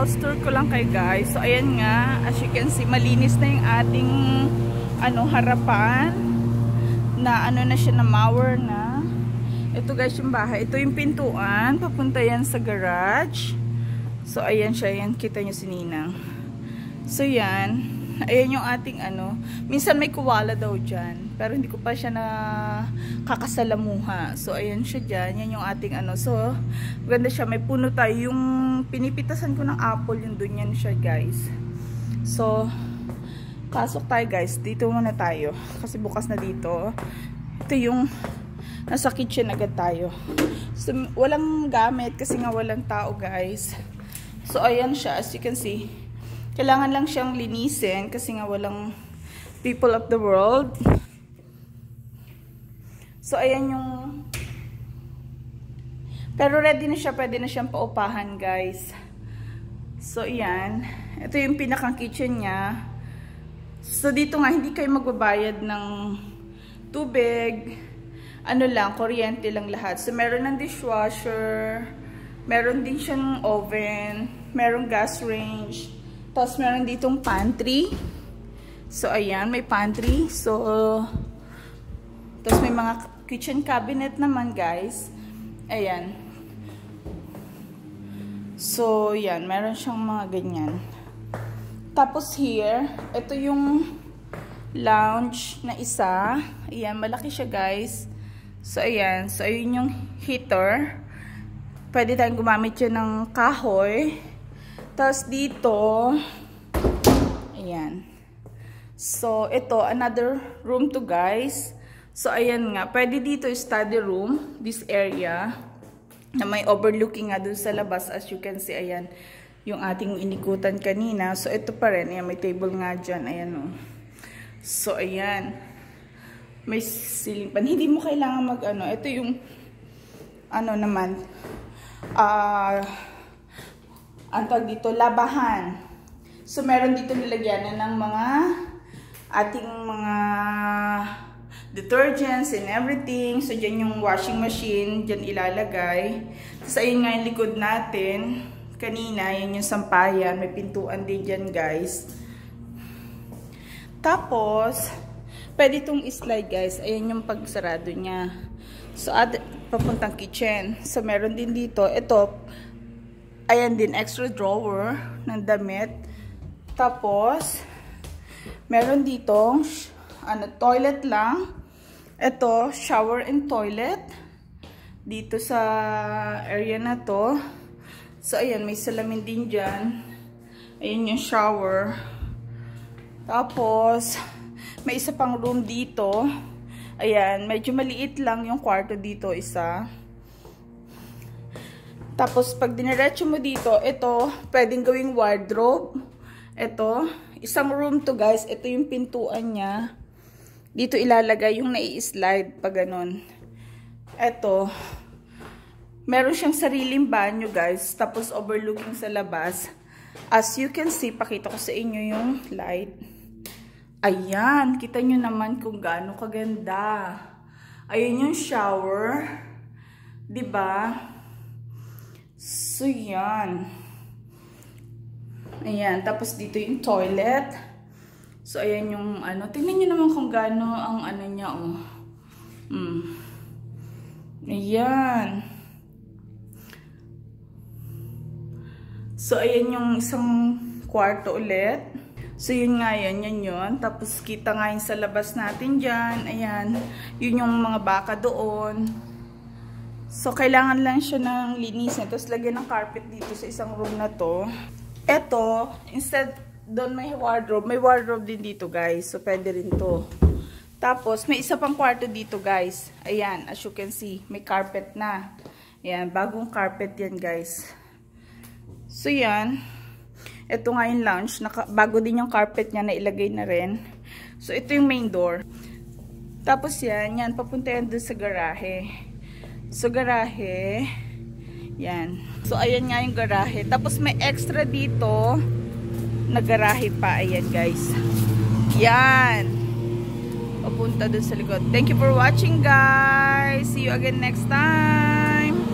Tour ko lang kay guys. So ayan nga, as you can see, malinis na yung ating harapan na na siya na mower na. Ito guys yung bahay. Ito yung pintuan, papunta yan sa garage. So ayan siya, yan kita nyo si Ninang. So yan, ayan yung ating minsan may kuwala daw dyan, pero hindi ko pa siya na kakasalamuha. So ayan siya dyan, yan yung ating so maganda siya, may puno tayo. Yung pinipitasan ko ng apple, yung dun yan siya guys. So pasok tayo guys, dito muna tayo kasi bukas na dito. Ito yung nasa kitchen agad tayo. So walang gamit kasi nga walang tao guys. So ayan siya, as you can see, kailangan lang siyang linisin kasi nga walang people of the world. So ayan yung, pero ready na siya, pwede na siyang paupahan guys. So ayan, ito yung pinakang kitchen niya. So dito nga hindi kayo magbabayad ng tubig, lang, kuryente lang lahat. So meron ng dishwasher, meron din siyang oven, meron gas range, tapos meron ditong pantry. So ayan, may pantry. So tapos may mga kitchen cabinet naman guys. Ayan. So yan, meron siyang mga ganyan. Tapos here, ito yung lounge na isa. Ayan, malaki siya guys. So ayan, so ayun yung heater. Pwede tayong gumamit yun ng kahoy. Tapos dito, ayan. So ito, another room to guys. So ayan nga, pwede dito study room, this area, na may overlooking nga dun sa labas. As you can see, ayan, yung ating inikutan kanina. So ito pa rin, ayan, may table nga dyan, ayan o. So ayan, may ceiling pan. Hindi mo kailangan mag ito yung naman, ang tawag dito, labahan. So meron dito nilagyan ng mga ating mga detergents and everything. So dyan yung washing machine, dyan ilalagay. Tapos ayun nga yung likod natin kanina, yan yung sampayan, may pintuan din dyan guys. Tapos pwede itong slide guys, ayan yung pagsarado niya. So papuntang kitchen. So meron din dito, ito, ayan din, extra drawer ng damit. Tapos meron dito toilet lang. Ito, shower and toilet dito sa area na to. So ayan, may salamin din dyan. Ayan yung shower. Tapos may isa pang room dito. Ayan, medyo maliit lang yung kwarto dito, isa. Tapos pag diniretso mo dito, ito pwedeng gawing wardrobe. Ito, isang room to guys. Ito yung pintuan niya. Dito ilalagay yung nai-slide pag ganun. Ito, meron siyang sariling banyo guys. Tapos overlooking sa labas. As you can see, pakita ko sa inyo yung light. Ayan, kita nyo naman kung gaano kaganda. Ayun yung shower. Diba? So yan. Ayan, tapos dito yung toilet. So ayan yung tingnan nyo naman kung gaano ang niya oh. Ayan. So ayan yung isang kwarto ulit. So yun nga yan yun. Tapos kita nga yung sa labas natin dyan. Ayan, yun yung mga baka doon. So kailangan lang siya ng linisin. Tapos lagyan ng carpet dito sa isang room na to. Eto, instead doon may wardrobe din dito guys. So pwede rin to. Tapos may isa pang kwarto dito guys. Ayan, as you can see, may carpet na. Ayan, bagong carpet yan guys. So yan. Ito nga yung lounge. Bago din yung carpet niya na ilagay na rin. So ito yung main door. Tapos yan, papunta yan doon sa garahe. So garahe, yan. So ayan nga yung garahe. Tapos may extra dito na garahe pa. Ayan guys. Yan. Papunta dun sa likod. Thank you for watching guys. See you again next time.